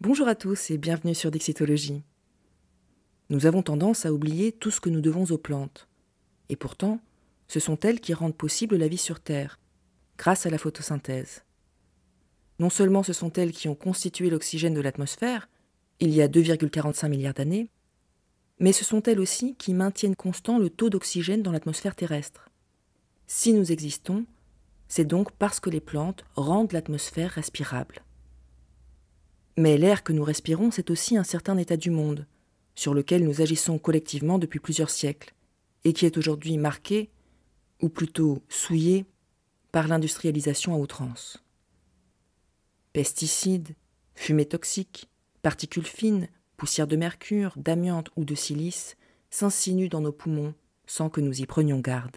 Bonjour à tous et bienvenue sur Dixitologie. Nous avons tendance à oublier tout ce que nous devons aux plantes. Et pourtant, ce sont elles qui rendent possible la vie sur Terre, grâce à la photosynthèse. Non seulement ce sont elles qui ont constitué l'oxygène de l'atmosphère, il y a 2,45 milliards d'années, mais ce sont elles aussi qui maintiennent constant le taux d'oxygène dans l'atmosphère terrestre. Si nous existons, c'est donc parce que les plantes rendent l'atmosphère respirable. Mais l'air que nous respirons, c'est aussi un certain état du monde, sur lequel nous agissons collectivement depuis plusieurs siècles, et qui est aujourd'hui marqué, ou plutôt souillé, par l'industrialisation à outrance. Pesticides, fumées toxiques, particules fines, poussière de mercure, d'amiante ou de silice s'insinuent dans nos poumons sans que nous y prenions garde.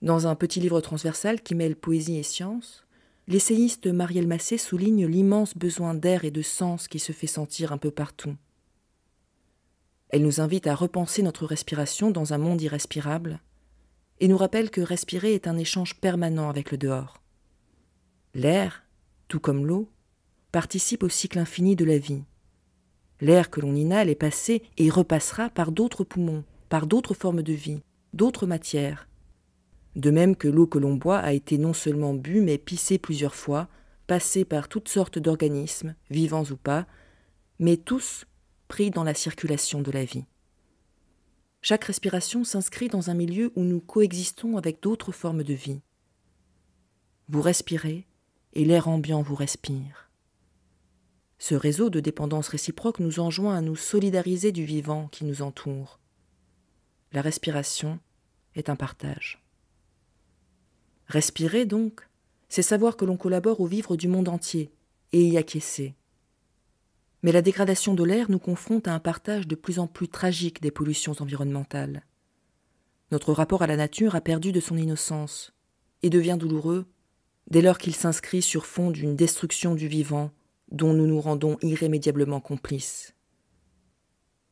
Dans un petit livre transversal qui mêle poésie et science, l'essayiste Marielle Massé souligne l'immense besoin d'air et de sens qui se fait sentir un peu partout. Elle nous invite à repenser notre respiration dans un monde irrespirable et nous rappelle que respirer est un échange permanent avec le dehors. L'air, tout comme l'eau, participe au cycle infini de la vie. L'air que l'on inhale est passé et repassera par d'autres poumons, par d'autres formes de vie, d'autres matières. De même que l'eau que l'on boit a été non seulement bue mais pissée plusieurs fois, passée par toutes sortes d'organismes, vivants ou pas, mais tous pris dans la circulation de la vie. Chaque respiration s'inscrit dans un milieu où nous coexistons avec d'autres formes de vie. Vous respirez et l'air ambiant vous respire. Ce réseau de dépendance réciproque nous enjoint à nous solidariser du vivant qui nous entoure. La respiration est un partage. Respirer, donc, c'est savoir que l'on collabore au vivre du monde entier et y acquiescer. Mais la dégradation de l'air nous confronte à un partage de plus en plus tragique des pollutions environnementales. Notre rapport à la nature a perdu de son innocence et devient douloureux dès lors qu'il s'inscrit sur fond d'une destruction du vivant dont nous nous rendons irrémédiablement complices.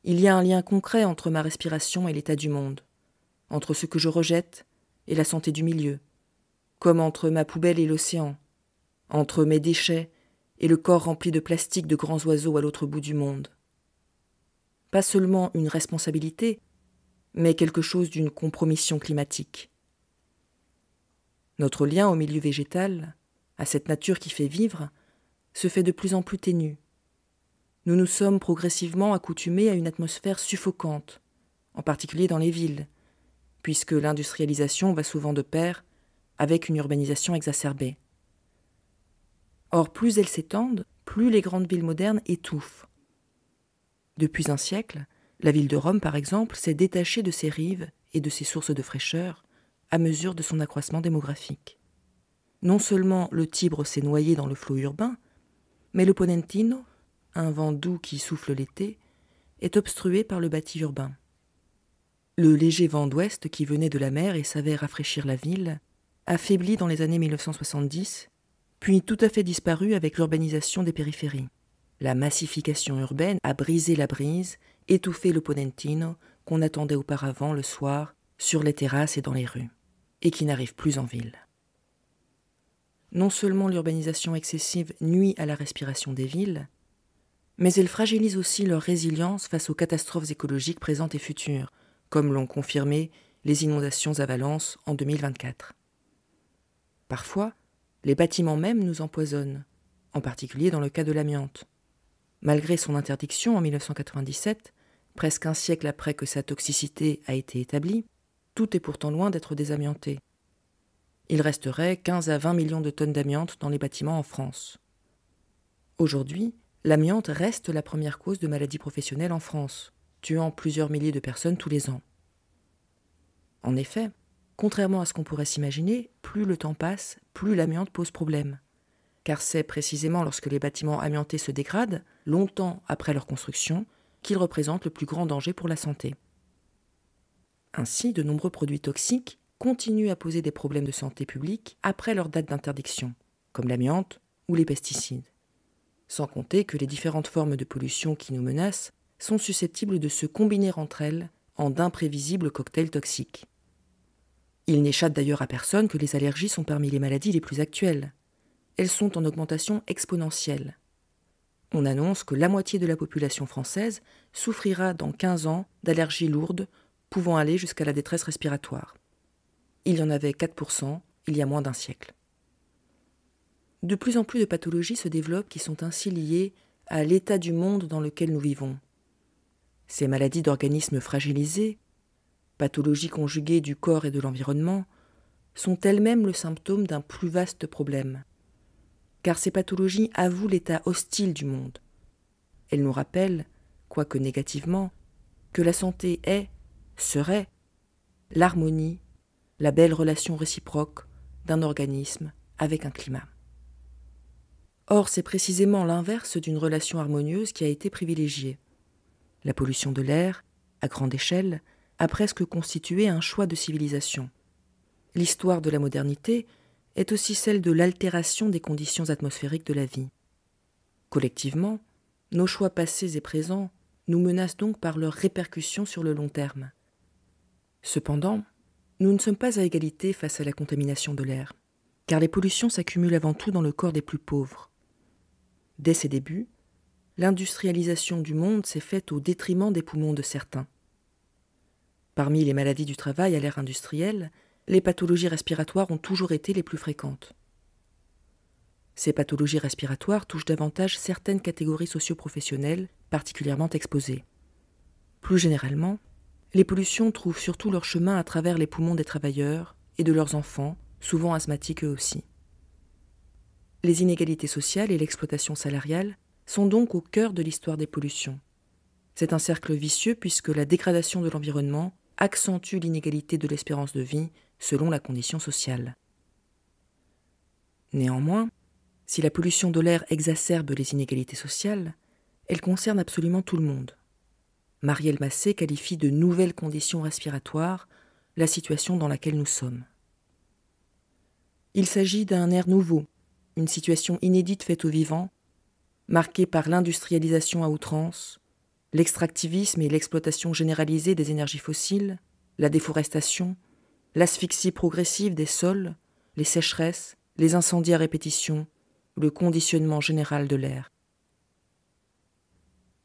Il y a un lien concret entre ma respiration et l'état du monde, entre ce que je rejette et la santé du milieu, comme entre ma poubelle et l'océan, entre mes déchets et le corps rempli de plastique de grands oiseaux à l'autre bout du monde. Pas seulement une responsabilité, mais quelque chose d'une compromission climatique. Notre lien au milieu végétal, à cette nature qui fait vivre, se fait de plus en plus ténu. Nous nous sommes progressivement accoutumés à une atmosphère suffocante, en particulier dans les villes, puisque l'industrialisation va souvent de pair avec une urbanisation exacerbée. Or, plus elles s'étendent, plus les grandes villes modernes étouffent. Depuis un siècle, la ville de Rome, par exemple, s'est détachée de ses rives et de ses sources de fraîcheur à mesure de son accroissement démographique. Non seulement le Tibre s'est noyé dans le flot urbain, mais le Ponentino, un vent doux qui souffle l'été, est obstrué par le bâti urbain. Le léger vent d'ouest qui venait de la mer et savait rafraîchir la ville affaibli dans les années 1970, puis tout à fait disparu avec l'urbanisation des périphéries. La massification urbaine a brisé la brise, étouffé le Ponentino qu'on attendait auparavant le soir sur les terrasses et dans les rues, et qui n'arrive plus en ville. Non seulement l'urbanisation excessive nuit à la respiration des villes, mais elle fragilise aussi leur résilience face aux catastrophes écologiques présentes et futures, comme l'ont confirmé les inondations à Valence en 2024. Parfois, les bâtiments mêmes nous empoisonnent, en particulier dans le cas de l'amiante. Malgré son interdiction en 1997, presque un siècle après que sa toxicité a été établie, tout est pourtant loin d'être désamianté. Il resterait 15 à 20 millions de tonnes d'amiante dans les bâtiments en France. Aujourd'hui, l'amiante reste la première cause de maladies professionnelles en France, tuant plusieurs milliers de personnes tous les ans. En effet, contrairement à ce qu'on pourrait s'imaginer, plus le temps passe, plus l'amiante pose problème. Car c'est précisément lorsque les bâtiments amiantés se dégradent, longtemps après leur construction, qu'ils représentent le plus grand danger pour la santé. Ainsi, de nombreux produits toxiques continuent à poser des problèmes de santé publique après leur date d'interdiction, comme l'amiante ou les pesticides. Sans compter que les différentes formes de pollution qui nous menacent sont susceptibles de se combiner entre elles en d'imprévisibles cocktails toxiques. Il n'échappe d'ailleurs à personne que les allergies sont parmi les maladies les plus actuelles. Elles sont en augmentation exponentielle. On annonce que la moitié de la population française souffrira dans 15 ans d'allergies lourdes, pouvant aller jusqu'à la détresse respiratoire. Il y en avait 4% il y a moins d'un siècle. De plus en plus de pathologies se développent qui sont ainsi liées à l'état du monde dans lequel nous vivons. Ces maladies d'organismes fragilisés, pathologies conjuguées du corps et de l'environnement, sont elles-mêmes le symptôme d'un plus vaste problème. Car ces pathologies avouent l'état hostile du monde. Elles nous rappellent, quoique négativement, que la santé serait, l'harmonie, la belle relation réciproque d'un organisme avec un climat. Or, c'est précisément l'inverse d'une relation harmonieuse qui a été privilégiée. La pollution de l'air, à grande échelle, a presque constitué un choix de civilisation. L'histoire de la modernité est aussi celle de l'altération des conditions atmosphériques de la vie. Collectivement, nos choix passés et présents nous menacent donc par leurs répercussions sur le long terme. Cependant, nous ne sommes pas à égalité face à la contamination de l'air, car les pollutions s'accumulent avant tout dans le corps des plus pauvres. Dès ses débuts, l'industrialisation du monde s'est faite au détriment des poumons de certains. Parmi les maladies du travail à l'ère industrielle, les pathologies respiratoires ont toujours été les plus fréquentes. Ces pathologies respiratoires touchent davantage certaines catégories socio-professionnelles particulièrement exposées. Plus généralement, les pollutions trouvent surtout leur chemin à travers les poumons des travailleurs et de leurs enfants, souvent asthmatiques eux aussi. Les inégalités sociales et l'exploitation salariale sont donc au cœur de l'histoire des pollutions. C'est un cercle vicieux puisque la dégradation de l'environnement accentue l'inégalité de l'espérance de vie selon la condition sociale. Néanmoins, si la pollution de l'air exacerbe les inégalités sociales, elle concerne absolument tout le monde. Marielle Massé qualifie de nouvelles conditions respiratoires la situation dans laquelle nous sommes. Il s'agit d'un air nouveau, une situation inédite faite aux vivants, marquée par l'industrialisation à outrance, l'extractivisme et l'exploitation généralisée des énergies fossiles, la déforestation, l'asphyxie progressive des sols, les sécheresses, les incendies à répétition, le conditionnement général de l'air.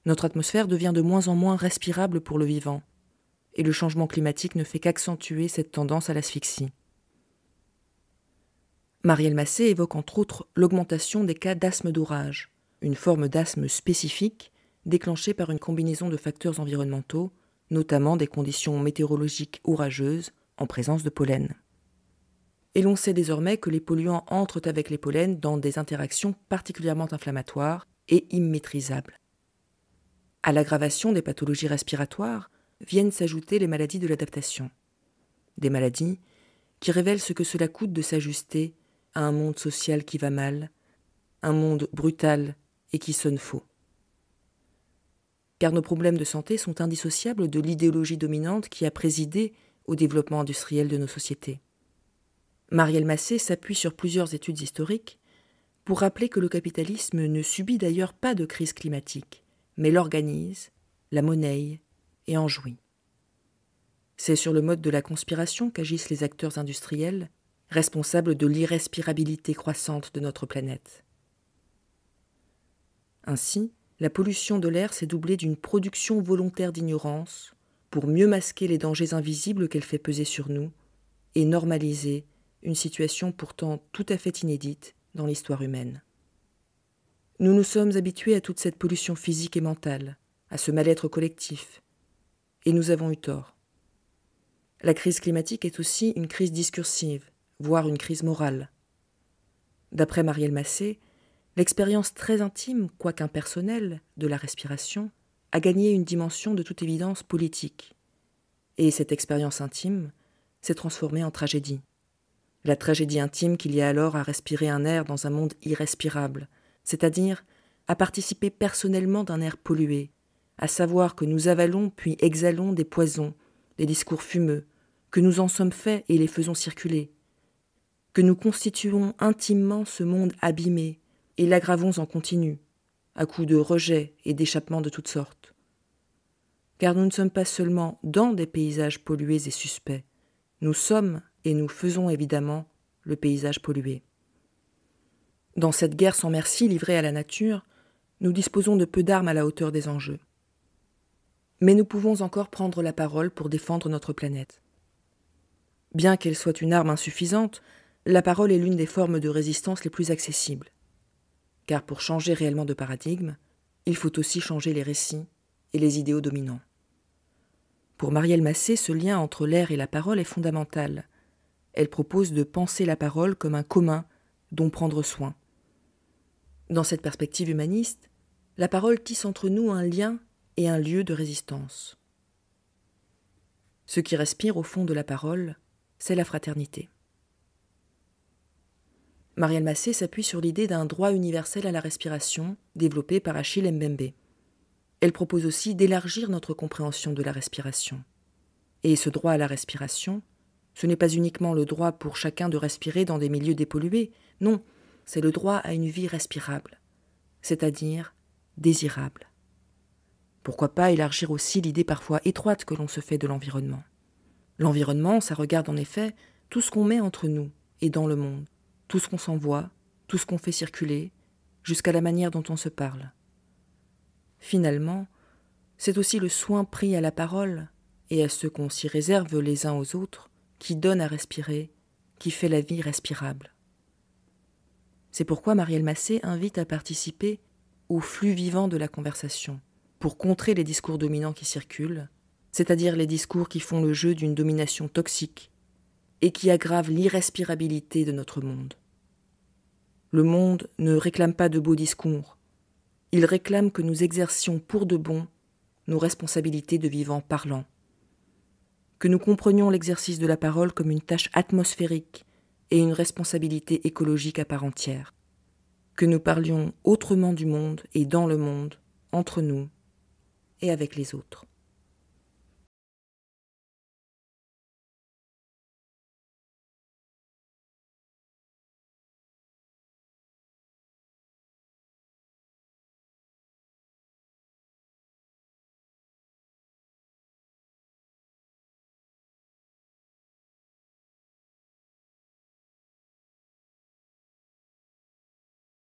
Notre atmosphère devient de moins en moins respirable pour le vivant, et le changement climatique ne fait qu'accentuer cette tendance à l'asphyxie. Marielle Massé évoque entre autres l'augmentation des cas d'asthme d'orage, une forme d'asthme spécifique déclenchée par une combinaison de facteurs environnementaux, notamment des conditions météorologiques orageuses en présence de pollen. Et l'on sait désormais que les polluants entrent avec les pollens dans des interactions particulièrement inflammatoires et immaîtrisables. À l'aggravation des pathologies respiratoires viennent s'ajouter les maladies de l'adaptation. Des maladies qui révèlent ce que cela coûte de s'ajuster à un monde social qui va mal, un monde brutal et qui sonne faux. Car nos problèmes de santé sont indissociables de l'idéologie dominante qui a présidé au développement industriel de nos sociétés. Marielle Massé s'appuie sur plusieurs études historiques pour rappeler que le capitalisme ne subit d'ailleurs pas de crise climatique, mais l'organise, la monnaie et en jouit. C'est sur le mode de la conspiration qu'agissent les acteurs industriels, responsables de l'irrespirabilité croissante de notre planète. Ainsi, la pollution de l'air s'est doublée d'une production volontaire d'ignorance pour mieux masquer les dangers invisibles qu'elle fait peser sur nous et normaliser une situation pourtant tout à fait inédite dans l'histoire humaine. Nous nous sommes habitués à toute cette pollution physique et mentale, à ce mal-être collectif, et nous avons eu tort. La crise climatique est aussi une crise discursive, voire une crise morale. D'après Marielle Massé, l'expérience très intime, quoique impersonnelle, de la respiration a gagné une dimension de toute évidence politique. Et cette expérience intime s'est transformée en tragédie. La tragédie intime qu'il y a alors à respirer un air dans un monde irrespirable, c'est-à-dire à participer personnellement d'un air pollué, à savoir que nous avalons puis exhalons des poisons, des discours fumeux, que nous en sommes faits et les faisons circuler, que nous constituons intimement ce monde abîmé et l'aggravons en continu, à coups de rejets et d'échappements de toutes sortes. Car nous ne sommes pas seulement dans des paysages pollués et suspects, nous sommes et nous faisons évidemment le paysage pollué. Dans cette guerre sans merci livrée à la nature, nous disposons de peu d'armes à la hauteur des enjeux. Mais nous pouvons encore prendre la parole pour défendre notre planète. Bien qu'elle soit une arme insuffisante, la parole est l'une des formes de résistance les plus accessibles. Car pour changer réellement de paradigme, il faut aussi changer les récits et les idéaux dominants. Pour Marielle Massé, ce lien entre l'air et la parole est fondamental. Elle propose de penser la parole comme un commun dont prendre soin. Dans cette perspective humaniste, la parole tisse entre nous un lien et un lieu de résistance. Ce qui respire au fond de la parole, c'est la fraternité. Marielle Massé s'appuie sur l'idée d'un droit universel à la respiration développé par Achille Mbembe. Elle propose aussi d'élargir notre compréhension de la respiration. Et ce droit à la respiration, ce n'est pas uniquement le droit pour chacun de respirer dans des milieux dépollués, non, c'est le droit à une vie respirable, c'est-à-dire désirable. Pourquoi pas élargir aussi l'idée parfois étroite que l'on se fait de l'environnement? L'environnement, ça regarde en effet tout ce qu'on met entre nous et dans le monde, tout ce qu'on s'envoie, tout ce qu'on fait circuler, jusqu'à la manière dont on se parle. Finalement, c'est aussi le soin pris à la parole et à ce qu'on s'y réserve les uns aux autres qui donne à respirer, qui fait la vie respirable. C'est pourquoi Marielle Massé invite à participer au flux vivant de la conversation, pour contrer les discours dominants qui circulent, c'est-à-dire les discours qui font le jeu d'une domination toxique et qui aggravent l'irrespirabilité de notre monde. Le monde ne réclame pas de beaux discours, il réclame que nous exercions pour de bon nos responsabilités de vivants parlants, que nous comprenions l'exercice de la parole comme une tâche atmosphérique et une responsabilité écologique à part entière, que nous parlions autrement du monde et dans le monde, entre nous et avec les autres.